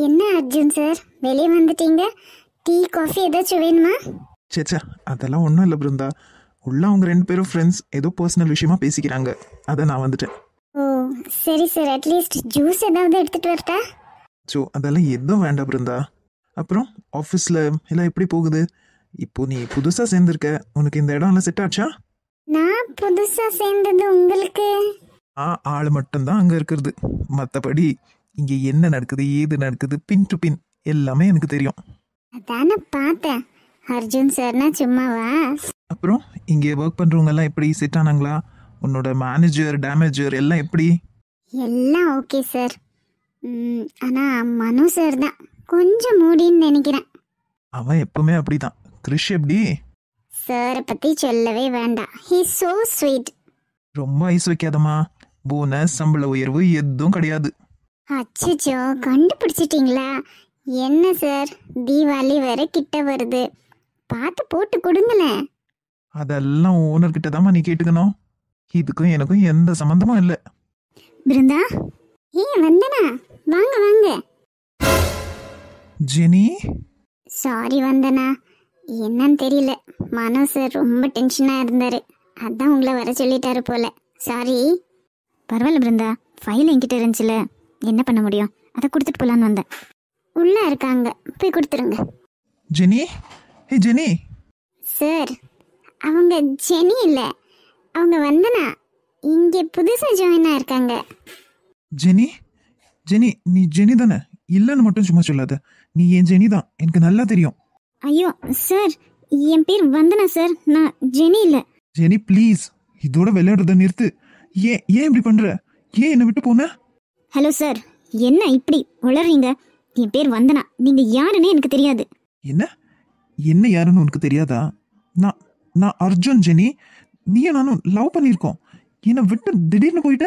என்ன அர்ஜுன் சார் வெளியே வந்துட்டீங்க? டீ காஃபி ஏதாச்சும் வேணுமா? சேச்சா அதெல்லாம் ஒன்றும் இல்லை பிருந்தா. உள்ள அவங்க 2 பேரும் ஃப்ரெண்ட்ஸ் ஏதோ பர்சனல் விஷயமா பேசிக்கிறாங்க, அதை நான் வந்துட்டேன். ஓ சரி சார், அட்லீஸ்ட் ஜூஸ் ஏதாவது எடுத்துட்டு வரட்டா? ஸோ அதெல்லாம் எதுவும் வேண்டாம் பிருந்தா. அப்புறம் ஆஃபீஸில் எல்லாம் எப்படி போகுது? இப்போ நீ புதுசாக சேர்ந்துருக்க, உனக்கு இந்த இடம்லாம் செட் ஆச்சா? நான் புதுசா சேர்ந்தது உங்களுக்கு? ஆள் மட்டும்தான் அங்கே இருக்கிறது, மற்றபடி இங்கே என்ன நடக்குது ஏது நடக்குது பின் டு பின் எல்லாமே எனக்கு தெரியும். அதானே பார்த்தேன். அர்ஜுன் சார்னா சும்மாவா? அப்புறம் இங்கே ஒர்க் பண்ணுறவங்க எல்லாம் எப்படி செட் ஆனாங்களா? உன்னோட மேனேஜர் டேமேஜர் எல்லாம் எப்படி? எல்லாம் ஓகே சார். ஆனா மனு சார் தான் கொஞ்சம் மூடின்னு நினைக்கிறேன். அவன் எப்பவுமே அப்படிதான். கிறிஷ் எப்படி? சாரை பத்தி சொல்லவே வேண்டாம். He so sweet. ரொம்ப ஐஸ் வைக்காதம்மா. போனஸ் சம்பள உயர்வு எதுவும் கிடையாது. அச்சச்சோ, கண்டுபிடிச்சிட்டீங்களா? என்ன சார், தீபாவளி வேற கிட்ட வருது, பார்த்து போட்டு கொடுங்களேன். அதெல்லாம் ஓனர்கிட்ட தாம்மா நீ கேட்டுக்கணும். இதுக்கும் எனக்கும் எந்த சம்மந்தமும் இல்லை. பிருந்தா, வந்தனா, வாங்க வாங்க. ஜெனி, சாரி வந்தனா, என்னன்னு தெரியல, மனோ சார் ரொம்ப டென்ஷனா இருந்தாரு, அதான் உங்களை வர சொல்லிட்டாரு போல. சாரி. பரவாயில்ல பிருந்தா, ஃபைல் என்கிட்ட இருந்துச்சுல, என்ன பண்ண முடியும், அதை கொடுத்துட்டு போலான்னு வந்தேன். உள்ள இருக்காங்க, போய் கொடுத்துருங்க. ஜெனி. ஹே ஜெனி. சார், அவங்க ஜெனி இல்லை, அவங்க வந்தனா, இங்கே புதுசாக ஜாயின் ஆயிருக்காங்க. ஜெனி, ஜெனி நீ ஜெனி தானே? இல்லைன்னு மட்டும் சும்மா சொல்லாத, நீ என் ஜெனி தான், எனக்கு நல்லா தெரியும். ஐயோ சார், என் பேர் வந்தனா சார், நான் ஜெனி இல்லை. ஜெனி ப்ளீஸ், இதோட விளையாடுறத நிறுத்து. ஏன் ஏன் இப்படி பண்ற? ஏன் என்னை விட்டு போன? ஹலோ சார், என்ன இப்படி உளறீங்க? என் பேர் வந்தனா, நீங்க யாருன்னு எனக்கு தெரியாது. என்ன என்ன யாருன்னு உனக்கு தெரியாதா? நான் நான் அர்ஜுன். ஜெனி, நீயும் நானும் லவ் பண்ணியிருக்கோம். என்னை விட்டு திடீர்னு போயிட்ட.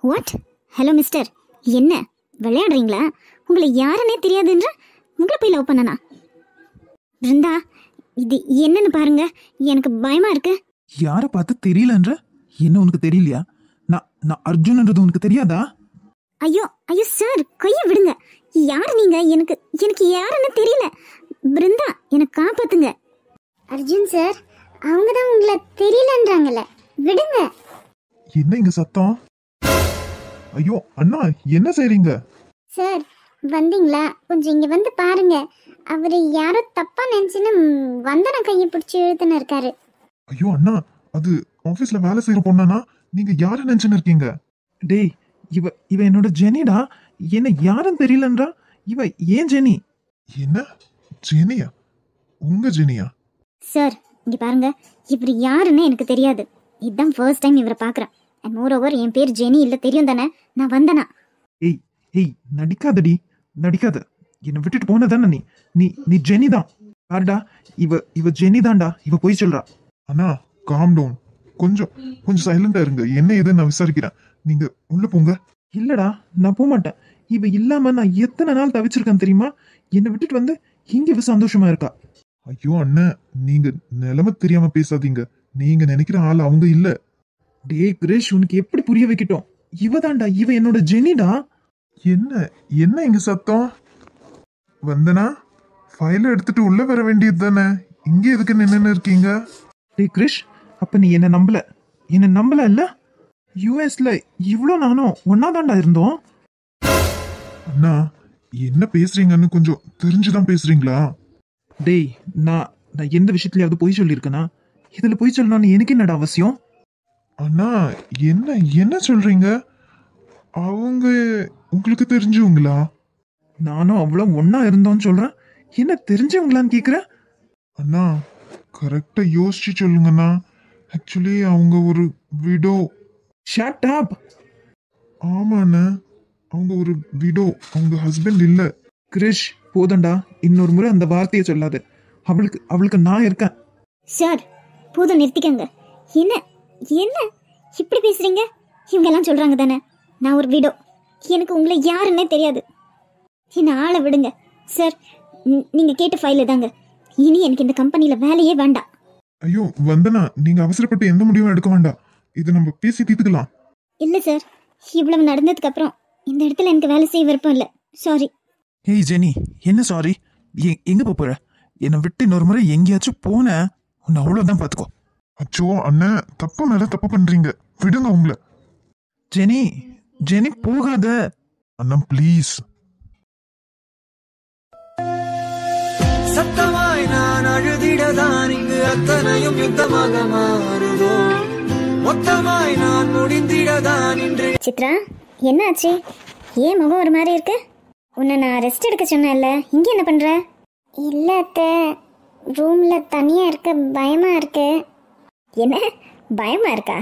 வாட்? ஹலோ மிஸ்டர், என்ன விளையாடுறீங்களா? உங்களை யாருன்னே தெரியாதுன்ற உங்களை போய் லவ் பண்ணனா? பிருந்தா, இது என்னன்னு பாருங்க, எனக்கு பயமா இருக்கு. யாரை பார்த்து தெரியலன்ற? என்ன உனக்கு தெரியலையா? நான் நான் அர்ஜுன்ன்றது உனக்கு தெரியாதா? ஐயோ ஐயோ சார், கையை விடுங்க. யார் நீங்க? எனக்கு எனக்கு யாருன்னு தெரியல. பிருந்தா, எனக்கு காப்பாத்துங்க. அர்ஜுன் சார், அவங்க தான் உங்களை தெரியலன்றாங்கல்ல, விடுங்க. என்ன இங்க சத்தம்? ஐயோ அண்ணா, என்ன செய்றீங்க? சார் வந்தீங்களா? கொஞ்சம் இங்க வந்து பாருங்க. அவரு யாரோ தப்பா நினைச்சுன்னு வந்தன கையை பிடிச்சி இழுத்துன்னு இருக்காரு. ஐயோ அண்ணா, அது ஆபீஸ்ல வேலை செய்யற பொண்ணானா? நீங்க யார நினைச்சுன்னு இருக்கீங்க? டேய், இவ இவ என்னோட ஜெனிடா. என்ன யாரும் தெரியலன்றா. இவ ஏன் ஜெனி? என்ன ஜெனியா? உங்க ஜெனியா? சார் இங்க பாருங்க, இவர் யாருன்னு எனக்கு தெரியாது. இதுதான் ஃபர்ஸ்ட் டைம் இவரை பாக்குறேன். அண்ட் மோர் ஓவர், என் பேர் ஜெனி இல்ல, தெரியும் தானே? நான் வந்தனா. ஏய் ஏய், நடிக்காதடி, நடிக்காத. என்னை விட்டுட்டு போனதானே நீ? நீ நீ ஜெனி தான். பாருடா, இவ இவ ஜெனி தான்டா. இவ போய் சொல்றா. அண்ணா காம் டவுன், கொஞ்சம் கொஞ்சம் சைலண்டா இருங்க. என்ன ஏதுன்னு நான் விசாரிக்கிறேன், நீங்க உள்ள போங்க. இல்லடா, நான் போக மாட்டேன். இவ இல்லாம நான் எத்தனை நாள் தவிச்சிருக்கேன் தெரியுமா? என்னை விட்டுட்டு வந்து இங்க இவ சந்தோஷமா இருக்கா. ஐயோ அண்ணன், நீங்க நிலைமை தெரியாம பேசாதீங்க. நீங்க நினைக்கிற ஆள் அவங்க இல்ல. டே கிரேஷ், உனக்கு எப்படி புரிய வைக்கட்டும்? இவ தான்டா, இவ என்னோட ஜெனிடா. என்ன என்ன இங்க சத்தம்? வந்தனா, ஃபைல எடுத்துட்டு உள்ள வர வேண்டியது தானே, இங்க எதுக்கு நின்னு இருக்கீங்க? டே கிரிஷ், அப்ப நீ என்ன நம்பல இல்ல? யூஎஸ்ல இவ்வளோ நானும் ஒன்னாதான்டா இருந்தோம். அண்ணா, என்ன பேசுறீங்கன்னு கொஞ்சம் தெரிஞ்சுதான் பேசுறீங்களா? டேய், நான் எந்த விஷயத்துலயாவது பொய் சொல்லியிருக்கேனா? இதுல பொய் சொல்லணும்னு எனக்கு என்னடா அவசியம்? அண்ணா, என்ன என்ன சொல்றீங்க? அவங்க உங்களுக்கு தெரிஞ்சவங்களா? நானும் அவ்வளோ ஒன்னா இருந்தோம்னு சொல்றேன், என்ன தெரிஞ்சவங்களான்னு கேக்குறேன்? அண்ணா கரெக்டா யோசிச்சு சொல்லுங்கண்ணா. ஆக்சுவலி அவங்க ஒரு விடோ. Shut up. ஆமாண்ணா, அவங்க ஒரு விடோ, அவங்க ஹஸ்பண்ட் இல்ல. கிரிஷ் போதண்டா, இன்னொரு முறை அந்த வார்த்தையை சொல்லாது. அவளுக்கு நான் இருக்கேன். சார் போதும், நிறுத்திக்கங்க. என்ன என்ன இப்படி பேசுறீங்க? இவங்க எல்லாம் சொல்றாங்க தானே நான் ஒரு விடோ, எனக்கு உங்களை யாருன்னே தெரியாது. என்ன ஆளை விடுங்க சார். நீங்க கேட்ட ஃபைல் தாங்க. இனி எனக்கு இந்த கம்பெனில வேலையே வேண்டாம். ஐயோ வந்தனா, நீங்க அவசரப்பட்டு எந்த முடிவும் எடுக்க வேண்டாம். இது நம்ம பேசி தீர்த்துக்கலாம். இல்ல சார், இவ்வளவு நடந்ததுக்கு அப்புறம் இந்த இடத்துல எனக்கு வேலை செய்ய விருப்பம் இல்லை. சாரி. ஏய் ஜெனி, என்ன சாரி? எங்க போற? என்னை விட்டு இன்னொரு முறை எங்கேயாச்சும் போன உன்னை அவ்வளவுதான் பாத்துக்கோ. அச்சோ அண்ணன், தப்பு மேல தப்பு பண்றீங்க, விடுங்க உங்களை. ஜெனி, ஜெனி போகாத. அண்ணன் ப்ளீஸ். சத்தமாய் நான் அழுதிடதான் இங்கு அத்தனையும் யுத்தமாக மாறுதோ, மொத்தமாய் நான் முடிந்திடதான் இன்று. சித்ரா, என்னாச்சு? ஏன் முகம் ஒரு மாதிரி இருக்கு? உன்னை நான் ரெஸ்ட் எடுக்க சொன்னேன்ல, இங்கே என்ன பண்ற? இல்ல அத்தை, ரூம்ல தனியா இருக்க பயமா இருக்கு. என்ன பயமா இருக்கா?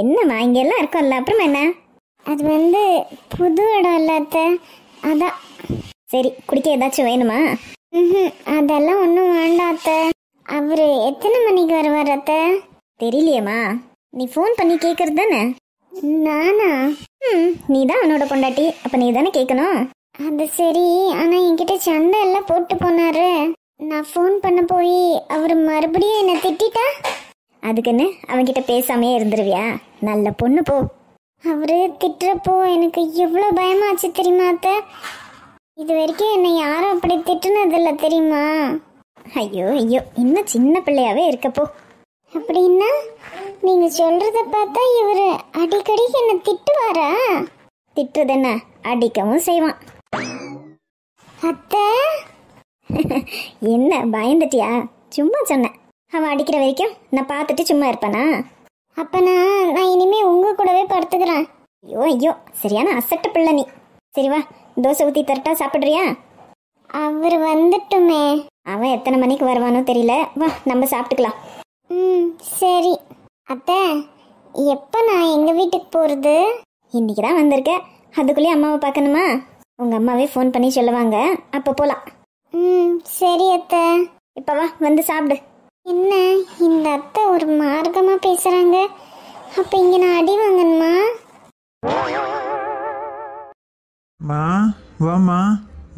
என்னம்மா, இங்கெல்லாம் இருக்கோம்ல, அப்புறமா என்ன? அது புது இடம் இல்ல அத்தை, அதான். சரி, குடிக்க ஏதாச்சும் வேணுமா? அதெல்லாம் ஒன்றும் வேண்டாம் அத்தை. அவரு எத்தனை மணிக்கு வருவார் அத்தை? தெரியலையேம்மா, நீ ஃபோன் பண்ணி கேட்கறது தானே? நானா? நீ தான் அவனோட பொண்டாட்டி, அப்ப நீ தானே கேட்கணும். அது சரி, ஆனா என்கிட்ட சண்டை எல்லாம் போட்டு போனாரு. நான் ஃபோன் பண்ண போய் அவர் மறுபடியும் என்ன திட்டா. அதுக்குன்னு அவன்கிட்ட பேசாமே இருந்துருவியா? நல்ல பொண்ணு போ. அவரு திட்டுறப்போ எனக்கு எவ்வளோ பயமாச்சு தெரியுமா அத்தை? இது வரைக்கும் என்னை யாரும் அப்படி திட்டுனதில்ல தெரியுமா? ஐயோ ஐயோ, இன்னும் சின்ன பிள்ளையாவே இருக்கப்போ. அப்படின்னா நீங்க சொல்றத பார்த்தா இவரு அடிக்கடி என்ன திட்டுவாரா? திட்டுறது என்ன, அடிக்கவும் செய்வான். அத்தை என்ன பயந்துட்டியா? சும்மா சொன்னேன். அவன் அடிக்கிற வரைக்கும் நான் பார்த்துட்டு சும்மா இருப்பானா? அப்ப நான் இனிமே உங்க கூடவே படுத்துக்கிறேன். ஐயோ ஐயோ, சரியான அசட்டு பிள்ளை நீ. சரி வா, தோசை ஊற்றி தரட்டா, சாப்பிட்றியா? அவர் வந்துட்டுமே. அவன் எத்தனை மணிக்கு வருவானோ தெரியல, வா நம்ம சாப்பிட்டுக்கலாம். சரி அத்தை, எப்போ நான் எங்கள் வீட்டுக்கு போகிறது? இன்னைக்கு தான் வந்திருக்கேன், அதுக்குள்ளேயே அம்மாவை பார்க்கணுமா? உங்கள் அம்மாவே ஃபோன் பண்ணி சொல்லுவாங்க, அப்போ போகலாம். சரி அத்தை. இப்போ வா, வந்து சாப்பிடு. என்ன இந்த அத்தை ஒரு மார்க்கமாக பேசுகிறாங்க? அப்போ இங்கே நான் அடி வாங்கணுமா? மா வாமா,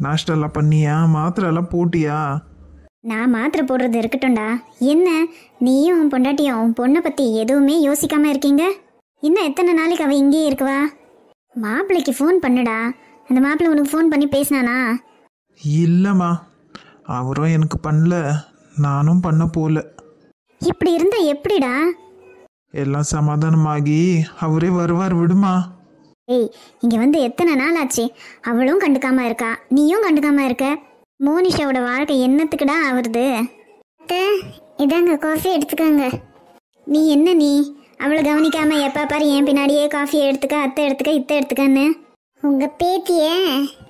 நாஷ்டெல்லாம் பண்ணியா? மாத்திரை எல்லாம் போட்டியா? நான் மாத்திரை போடுறது இருக்கட்டும்டா. என்ன நீயும் உன் பொண்டாட்டியும் உன் பொண்ணை பற்றி எதுவுமே யோசிக்காம இருக்கீங்க? இன்னும் எத்தனை நாளைக்கு அவள் இங்கேயே இருக்குவா? மாப்பிள்ளைக்கு ஃபோன் பண்ணுடா. அந்த மாப்பிள்ளை உனக்கு ஃபோன் பண்ணி பேசினானா? இல்லைம்மா, அவரும் எனக்கு பண்ணல, நானும் பண்ண போல. இப்படி இருந்தா எப்படிடா? எல்லாம் சமாதானமாகி அவரே வருவார், விடுமா. ஏய், இங்கே வந்து எத்தனை நாள் ஆச்சு? அவளும் கண்டுக்காம இருக்கா, நீயும் கண்டுக்காம இருக்க. மோனிஷாவோட வாழ்க்கை என்னத்துக்குடா ஆகுறது? இதாங்க காஃபி எடுத்துக்கோங்க. நீ என்ன நீ அவளை கவனிக்காம எப்போ பாரு என் பின்னாடியே காஃபி எடுத்துக்க, அத்தை எடுத்துக்க, இத்தை எடுத்துக்கன்னு. உங்கள் பேத்திய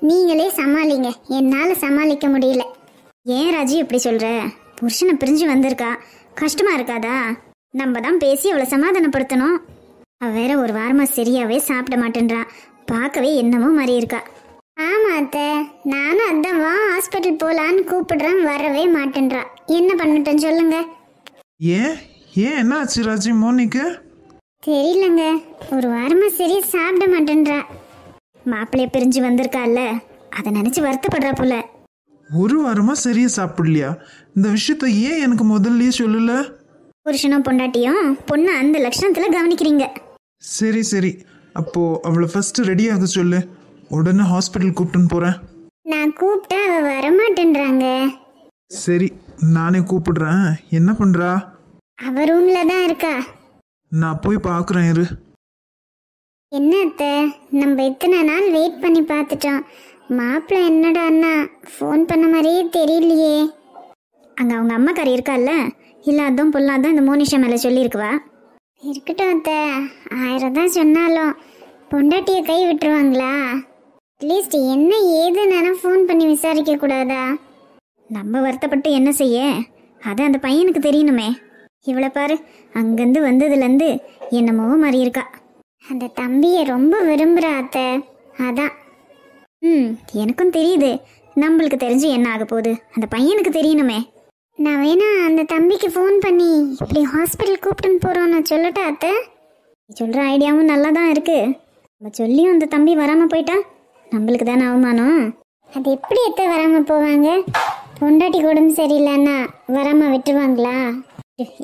நீங்களே சமாளிங்க, என்னால் சமாளிக்க முடியல. ஏன் ராஜி இப்படி சொல்கிற? புருஷனை பிரிஞ்சு வந்திருக்கா, கஷ்டமா இருக்காதா? நம்ம தான் பேசி அவளை சமாதானப்படுத்தணும். அவ வேற ஒரு வாரமாக சரியாகவே சாப்பிட மாட்டேன்றா, பார்க்கவே என்னமோ மாதிரி இருக்கா. ஆமா அத்தை, நானும் அதான் வா ஹாஸ்பிட்டல் போகலான்னு கூப்பிடுறேன், வரவே மாட்டேன்றா. என்ன பண்ணட்டும் சொல்லுங்க. ஏன் ஏன் என்ன ஆச்சு ராஜி மோனிக்கு? தெரியலங்க, ஒரு வாரமாக சரியா சாப்பிட மாட்டேன்றா. மாப்பிள்ளைய பிரிஞ்சு வந்திருக்கால, அதை நினச்சி வருத்தப்படுறா போல. ஒரு வாரமா சரியா சாப்பிடலையா? இந்த விஷயத்த ஏன் எனக்கு முதல்லயே சொல்லல? புருஷனும் பொண்டாட்டியும் பொண்ணு அந்த லட்சணத்தில் கவனிக்கிறீங்க. சரி சரி, அப்போ அவளை ஃபர்ஸ்ட் ரெடி ஆக சொல்லு, உடனே ஹாஸ்பிட்டல் கூப்பிட்டுன்னு போறேன். நான் கூப்பிட்டா அவ வரமாட்டேன்றாங்க. சரி, நானே கூப்பிடுறேன். என்ன பண்றா? அவ ரூம்ல தான் இருக்கா. நான் போய் பார்க்குறேன் இரு. என்ன அத்தை, நம்ம இத்தனை நாள் வெயிட் பண்ணி பார்த்துட்டோம். மாப்பிள்ளை என்னடா அண்ணா ஃபோன் பண்ண மாதிரியே தெரியலையே. அங்கே அவங்க அம்மாக்காரி இருக்கால்ல, இல்லாதும் பொல்லாதும் இந்த மோனிஷா மேலே சொல்லியிருக்குவா. இருக்கட்டும் அத்தை, 1000 தான் சொன்னாலும் பொண்டாட்டியை கை விட்டுருவாங்களா? அட்லீஸ்ட் என்ன ஏதுன்னு ஃபோன் பண்ணி விசாரிக்க கூடாதா? நம்ம வருத்தப்பட்டு என்ன செய்ய? அது அந்த பையனுக்கு தெரியணுமே. இவளை பாரு, அங்கேருந்து வந்ததுலேருந்து என்னமோ மாதிரி இருக்கா. அந்த தம்பியை ரொம்ப விரும்புகிறா அத்தை, அதான். எனக்கும் தெரியுது. நம்மளுக்கு தெரிஞ்சு என்ன ஆக போகுது, அந்த பையனுக்கு தெரியணுமே. நான் வேணா அந்த தம்பிக்கு ஃபோன் பண்ணி இப்படி ஹாஸ்பிட்டல் கூப்பிட்டுன்னு போகிறோம் நான் சொல்லட்டா அத்தை? நீ சொல்கிற ஐடியாவும் நல்லா தான் இருக்குது. நம்ம சொல்லியும் அந்த தம்பி வராமல் போயிட்டா நம்மளுக்கு தானே அவமானம். அது எப்படி அத்தை வராமல் போவாங்க? பொண்டாட்டி உடம்பு சரியில்லைன்னா வராமல் விட்டுருவாங்களா?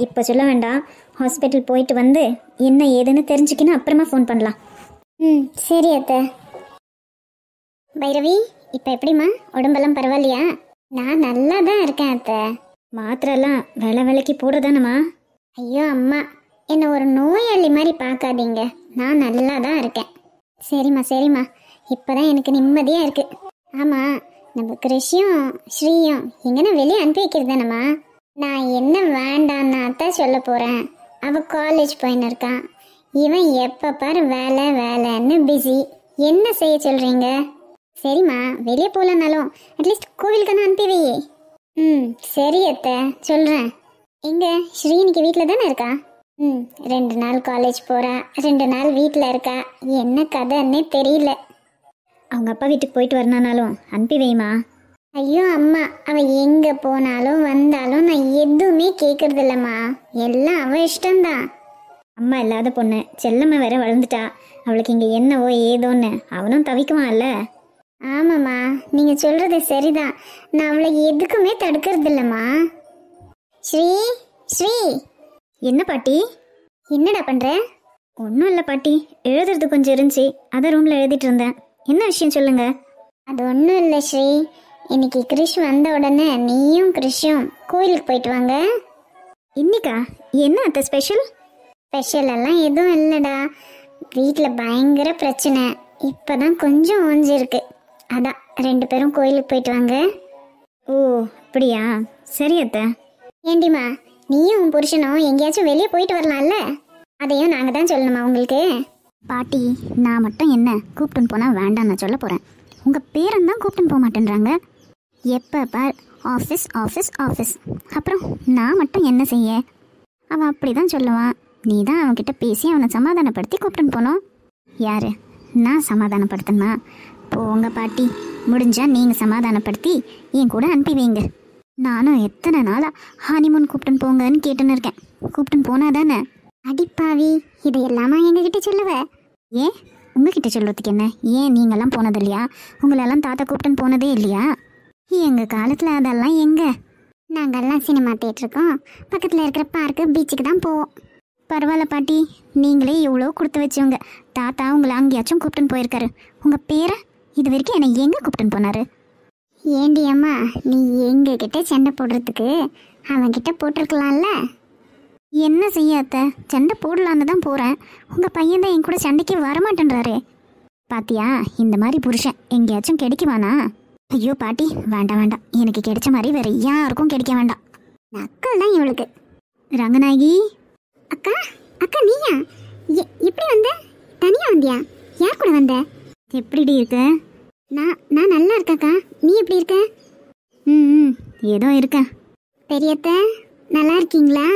இப்போ சொல்ல வேண்டாம், ஹாஸ்பிட்டல் போயிட்டு வந்து என்ன ஏதுன்னு தெரிஞ்சுக்கின்னு அப்புறமா ஃபோன் பண்ணலாம். சரி அத்தை. பைரவி, இப்போ எப்படிம்மா, உடம்பெல்லாம் பரவாயில்லையா? நான் நல்லா தான் இருக்கேன் அத்தை. மாத்திரெல்லாம் விலைக்கு போடுறதானம்மா? ஐயோ அம்மா, என்னை ஒரு நோயாளி மாதிரி பார்க்காதீங்க, நான் நல்லா தான் இருக்கேன். சரிம்மா, இப்போதான் எனக்கு நிம்மதியாக இருக்கு. ஆமாம், நம்ம கிருஷியும் ஸ்ரீயும் எங்கன்னா வெளியே அனுப்பி வைக்கிறதானம்மா? நான் என்ன வேண்டான்னு தான் சொல்ல போகிறேன். அவள் காலேஜ் போயின்னு இருக்கான், இவன் எப்போ பாரு வேலைன்னு பிஸி. என்ன செய்ய சொல்கிறீங்க? சரிம்மா, வெளியே போகலனாலும் அட்லீஸ்ட் கோவிலுக்கு அனுப்பி வை. சரி அத்தை, சொல்கிறேன். எங்க ஸ்ரீ இன்னைக்கு வீட்டில் தானே இருக்கா? 2 நாள் காலேஜ் போகிறா, 2 நாள் வீட்டில் இருக்கா. என்ன கதைன்னே தெரியல. அவங்க அப்பா வீட்டுக்கு போயிட்டு வரனாலும் அனுப்பி வைமா. ஐயோ அம்மா, அவள் எங்கே போனாலும் வந்தாலும் நான் எதுவுமே கேட்கறது இல்லைம்மா, எல்லாம் அவள் இஷ்டம்தான். அம்மா இல்லாத பொண்ணு, செல்லம்மா வேற வளர்ந்துட்டா, அவளுக்கு இங்கே என்னவோ ஏதோன்னு அவனும் தவிக்குவான்ல. ஆமாம்மா, நீங்கள் சொல்கிறது சரிதான், நான் அவளை எதுக்குமே தடுக்கிறது இல்லைம்மா. ஸ்ரீ, என்ன பாட்டி? என்னடா பண்ணுற? ஒன்றும் இல்லை பாட்டி, எழுதுறது கொஞ்சம் இருந்துச்சு, அதை ரூமில் எழுதிட்டு இருந்தேன். என்ன விஷயம் சொல்லுங்க. அது ஒன்றும் இல்லை ஸ்ரீ, இன்னைக்கு கிருஷ் வந்த உடனே நீயும் கிருஷும் கோயிலுக்கு போயிட்டு வாங்க. இன்னைக்கா? என்ன அத்தை ஸ்பெஷல்? ஸ்பெஷலெல்லாம் எதுவும் இல்லைடா, வீட்டில் பயங்கர பிரச்சனை, இப்போ தான் கொஞ்சம் ஓஞ்சிருக்கு, அதான் 2 பேரும் கோயிலுக்கு போயிட்டு வாங்க. ஓ அப்படியா, சரி அத்தை. ஏண்டிம்மா, நீயும் உன் புருஷனும் எங்கேயாச்சும் வெளியே போயிட்டு வரலாம்ல, அதையும் நாங்கள் தான் சொல்லணுமா உங்களுக்கு? பாட்டி, நான் மட்டும் என்ன கூப்பிட்டுன்னு போனால் வேண்டாம் நான் சொல்ல போகிறேன். உங்கள் பேரன் தான் கூப்பிட்டுன்னு போக மாட்டேன்றாங்க. எப்போ பார் ஆஃபீஸ் ஆஃபீஸ் ஆஃபீஸ். அப்புறம் நான் மட்டும் என்ன செய்ய? அவன் அப்படி தான் சொல்லுவான். நீ தான் அவன்கிட்ட பேசி அவனை சமாதானப்படுத்தி கூப்பிட்டுன்னு போனோம். யார்? நான் சமாதானப்படுத்தணுமா? போங்க பாட்டி, முடிஞ்சால் நீங்கள் சமாதானப்படுத்தி என் கூட அனுப்பி வைங்க. நானும் எத்தனை நாளாக ஹனிமூன் கூப்பிட்டுன்னு போங்கன்னு கேட்டுன்னு இருக்கேன். கூப்பிட்டுன்னு போனா தானே. அடிப்பாவி, இதை எல்லாமா எங்ககிட்ட சொல்லுவ? ஏன் உங்ககிட்ட சொல்கிறதுக்கு என்ன? ஏன் நீங்கள்லாம் போனது இல்லையா? உங்களெல்லாம் தாத்தா கூப்பிட்டுன்னு போனதே இல்லையா? எங்கள் காலத்தில் அதெல்லாம் எங்கே? நாங்கள்லாம் சினிமா தேட்டருக்கோம், பக்கத்தில் இருக்கிற பார்க்கு, பீச்சுக்கு தான் போவோம். பரவாயில்ல பாட்டி, நீங்களே எவ்வளோ கொடுத்து வச்சவங்க. தாத்தா உங்களை அங்கேயாச்சும் கூப்பிட்டுன்னு போயிருக்காரு. உங்கள் பேரை இது வரைக்கும் என்னை எங்கே கூப்பிட்டுன்னு போனார்? ஏண்டி அம்மா, நீ எங்ககிட்ட சண்டை போடுறதுக்கு அவன்கிட்ட போட்டிருக்கலாம்ல. என்ன செய்யாத்த, சண்டை போடலான்னு தான் போகிறேன். உங்கள் பையன் தான் என் கூட சண்டைக்கு வரமாட்டேன்றாரு. பாத்தியா, இந்த மாதிரி புருஷன் எங்கேயாச்சும் கிடைக்குவானா? ஐயோ பாட்டி, வேண்டாம், எனக்கு கிடைச்ச மாதிரி வேற யாருக்கும் கிடைக்க வேண்டாம். நக்கல் தான் இவளுக்கு. ரங்கநாயகி அக்கா நீயா? எப்படி வந்த? தனியா வந்தியா? யார் கூட வந்த? எப்படிடி இருக்க? நான் நல்லா இருக்கேக்கா, நீ எப்படி இருக்க? ஏதோ இருக்க. பெரியத்த நல்லா இருக்கீங்களா?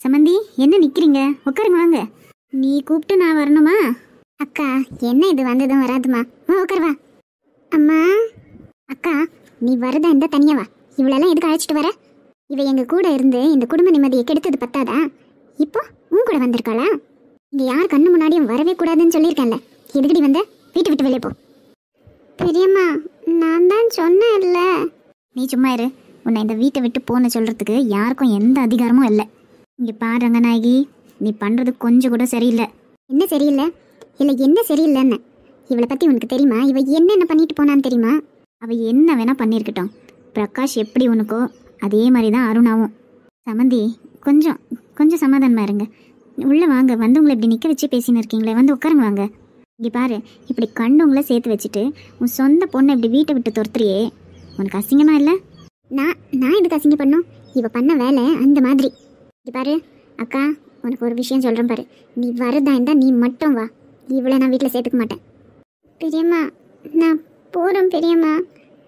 சமந்தி, என்ன நிற்கிறீங்க? உட்காருங்க வாங்க. நீ கூப்பிட்டு நான் வரணுமா? அக்கா, என்ன இது வந்ததும் வராதுமா, வா உட்காருவா. அம்மா. அக்கா, நீ வரதா இருந்தா தனியா வா, இவளெல்லாம் எதுக்கு அழைச்சிட்டு வர? இவ எங்க கூட இருந்து இந்த குடும்ப நிம்மதியை கெடுத்தது பத்தாதா, இப்போ உன் கூட வந்திருக்காளா? இங்க யார் கண்ணு முன்னாடியும் வரவே கூடாதுன்னு சொல்லியிருக்கேன்ல, எதுக்கடி வந்த? வீட்டு விட்டு வெளியே போ. பெரியம்மா, நான் தான் சொன்னேன்ல. நீ சும்மா இரு, உன்னை இந்த வீட்டை விட்டு போன சொல்கிறதுக்கு யாருக்கும் எந்த அதிகாரமும் இல்லை. இங்கே பாரு ரங்கநாயகி, நீ பண்ணுறது கொஞ்சம் கூட சரியில்லை. என்ன சரியில்லை? இல்லை என்ன சரியில்லைன்னு இவளை பற்றி உனக்கு தெரியுமா? இவ என்னென்ன பண்ணிட்டு போனான்னு தெரியுமா? அவள் என்ன வேணால் பண்ணியிருக்கட்டும், பிரகாஷ் எப்படி உனக்கோ அதே மாதிரி தான் அருணாவும். சமந்தி, கொஞ்சம் சமாதானமாக இருங்க. உள்ளே வாங்க, வந்து உங்களை இப்படி நிற்க வச்சு பேசின்னு இருக்கீங்களே, வந்து உட்காருங்க வாங்க. இங்கே பாரு, இப்படி கண்டவங்கள சேர்த்து வச்சுட்டு உன் சொந்த பொண்ணை இப்படி வீட்டை விட்டு துரத்துறியே, உனக்கு அசிங்கமா இல்லை? நான் இதுக்கு அசிங்க பண்ணோம்? இவ பண்ண வேலை அந்த மாதிரி. இங்கே பாரு அக்கா, உனக்கு ஒரு விஷயம் சொல்கிறேன் பாரு, நீ வரதா இருந்தால் நீ மட்டும் வா, இவ்வளோ நான் வீட்டில் சேர்த்துக்க மாட்டேன். பெரியம்மா, நான் போகிறேன் பெரியம்மா,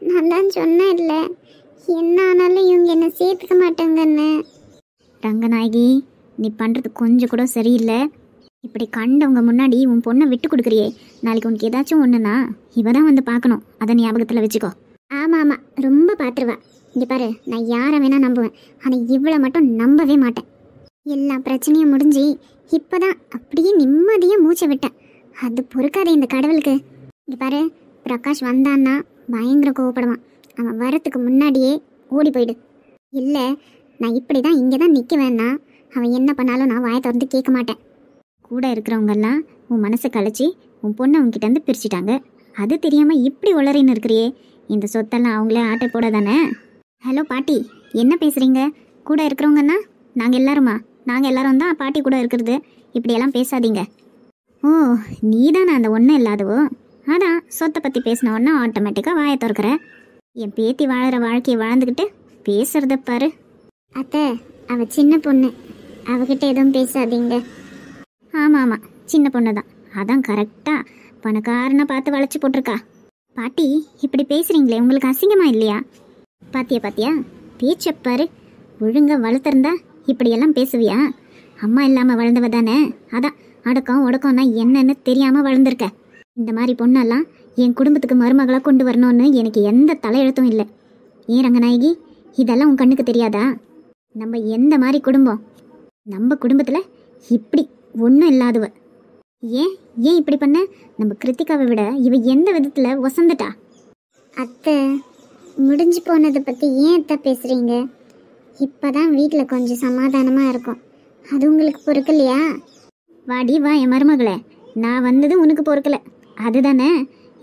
நான் தான் சொன்னேன் இல்லை, என்ன ஆனாலும் இவங்க என்னை சேர்த்துக்க மாட்டாங்கன்னு. ரங்கநாயகி, நீ பண்ணுறது கொஞ்சம் கூட சரியில்லை. இப்படி கண்டவங்க முன்னாடி உன் பொண்ணை விட்டு கொடுக்குறியே, நாளைக்கு உனக்கு ஏதாச்சும் ஒன்றுனா இவ தான் வந்து பார்க்கணும், அதை ஞாபகத்தில் வச்சுக்கோ. ஆமாம், ரொம்ப பார்த்துருவா. இங்கே பாரு, நான் யாரை வேணால் நம்புவேன், ஆனால் இவ்வளோ மட்டும் நம்பவே மாட்டேன். எல்லா பிரச்சனையும் முடிஞ்சு இப்போ தான் அப்படியே நிம்மதியாக மூச்சை விட்டேன். அது பொறுக்காதே இந்த கடவுளுக்கு. இங்கே பாரு, பிரகாஷ் வந்தான்னா பயங்கர கோவப்படுவான். அவன் வரத்துக்கு முன்னாடியே ஓடி போயிடு. இல்லை, நான் இப்படி தான் இங்கே தான் நிற்க வேணா, அவன் என்ன பண்ணாலும் நான் வாயை திறந்து கேட்க மாட்டேன். கூட இருக்கிறவங்கெல்லாம் உன் மனசை கழிச்சு உன் பொண்ணை உன்கிட்டேருந்து பிரிச்சுட்டாங்க, அது தெரியாமல் இப்படி உளறின்னு இருக்கிறியே. இந்த சொத்தெல்லாம் அவங்களே ஆட்டை போட தானே. ஹலோ பாட்டி, என்ன பேசுகிறீங்க? கூட இருக்கிறவங்கன்னா நாங்கள் எல்லாரும் தான் பாட்டி கூட இருக்கிறது. இப்படியெல்லாம் பேசாதீங்க. ஓ, நீ தானே அந்த ஒன்றும் இல்லாதவோ? அதான் சொத்தை பற்றி பேசின உடனே ஆட்டோமேட்டிக்காக வாயை திறக்கிற. என் பேத்தி வாழற வாழ்க்கையை வாழ்ந்துக்கிட்டு பேசுறத பாரு. அத்தை, அவ சின்ன பொண்ணு, அவகிட்ட எதுவும் பேசாதீங்க. ஆமாம், சின்ன பொண்ணு தான். அதான் கரெக்டாக பணக்காரனை பார்த்து வளைச்சி போட்டிருக்கா. பாட்டி, இப்படி பேசுகிறீங்களே, உங்களுக்கு அசிங்கமாக இல்லையா? பாத்தியா பேச்சப்பாரு. ஒழுங்காக வளர்த்துருந்தா இப்படியெல்லாம் பேசுவியா? அம்மா இல்லாமல் வளர்ந்தவ தானே. அதான் அடக்கம் ஒடக்கம்னா என்னன்னு தெரியாமல் வளர்ந்துருக்க. இந்த மாதிரி பொண்ணெல்லாம் என் குடும்பத்துக்கு மருமகளாக கொண்டு வரணும்னு எனக்கு எந்த தலையெழுத்தும் இல்லை. ஏன் ரங்கநாயகி, இதெல்லாம் உன் கண்ணுக்கு தெரியாதா? நம்ம எந்த மாதிரி குடும்பம்? நம்ம குடும்பத்தில் இப்படி ஒன்றும் இல்லாதவ. ஏன் இப்படி பண்ண? நம்ம கிருத்திகாவை விட இவ எந்த விதத்தில் வசந்துட்டா? அத்தை, முடிஞ்சு போனதை பற்றி ஏன் அத்தை பேசுகிறீங்க? இப்போ தான் வீட்டில் கொஞ்சம் சமாதானமாக இருக்கும். அது உங்களுக்கு பொறுக்கலையா? வாடி வா என் மருமகளே. நான் வந்தது உனக்கு பொறுக்கலை அதுதானே?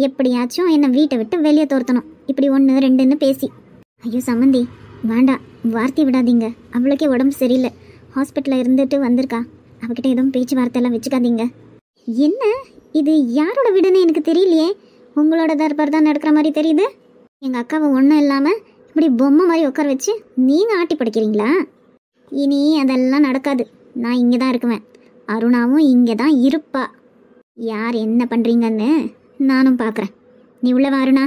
எப்படியாச்சும் என்னை வீட்டை விட்டு வெளியே தோர்த்தணும், இப்படி 1 2ன்னு பேசி. ஐயோ சம்மந்தி, வேண்டாம், வார்த்தையை விடாதீங்க. அவளுக்கே உடம்பு சரியில்லை, ஹாஸ்பிட்டலில் இருந்துட்டு வந்திருக்கா. அவகிட்ட எதுவும் பேச்சுவார்த்தையெல்லாம் வச்சுக்காதீங்க. என்ன இது, யாரோட வீடுன்னு எனக்கு தெரியலையே. உங்களோட தர்பார் தான் நடக்கிற மாதிரி தெரியுது. எங்கள் அக்காவை ஒன்றும் இல்லாமல் இப்படி பொம்மை மாதிரி உட்கார வச்சு நீங்கள் ஆட்டி படைக்கிறீங்களா? இனி அதெல்லாம் நடக்காது. நான் இங்கே தான் இருக்குவேன், அருணாவும் இங்கே தான் இருப்பா. யார் என்ன பண்ணுறீங்கன்னு நானும் பார்க்குறேன். நீ உள்ள வா அருணா.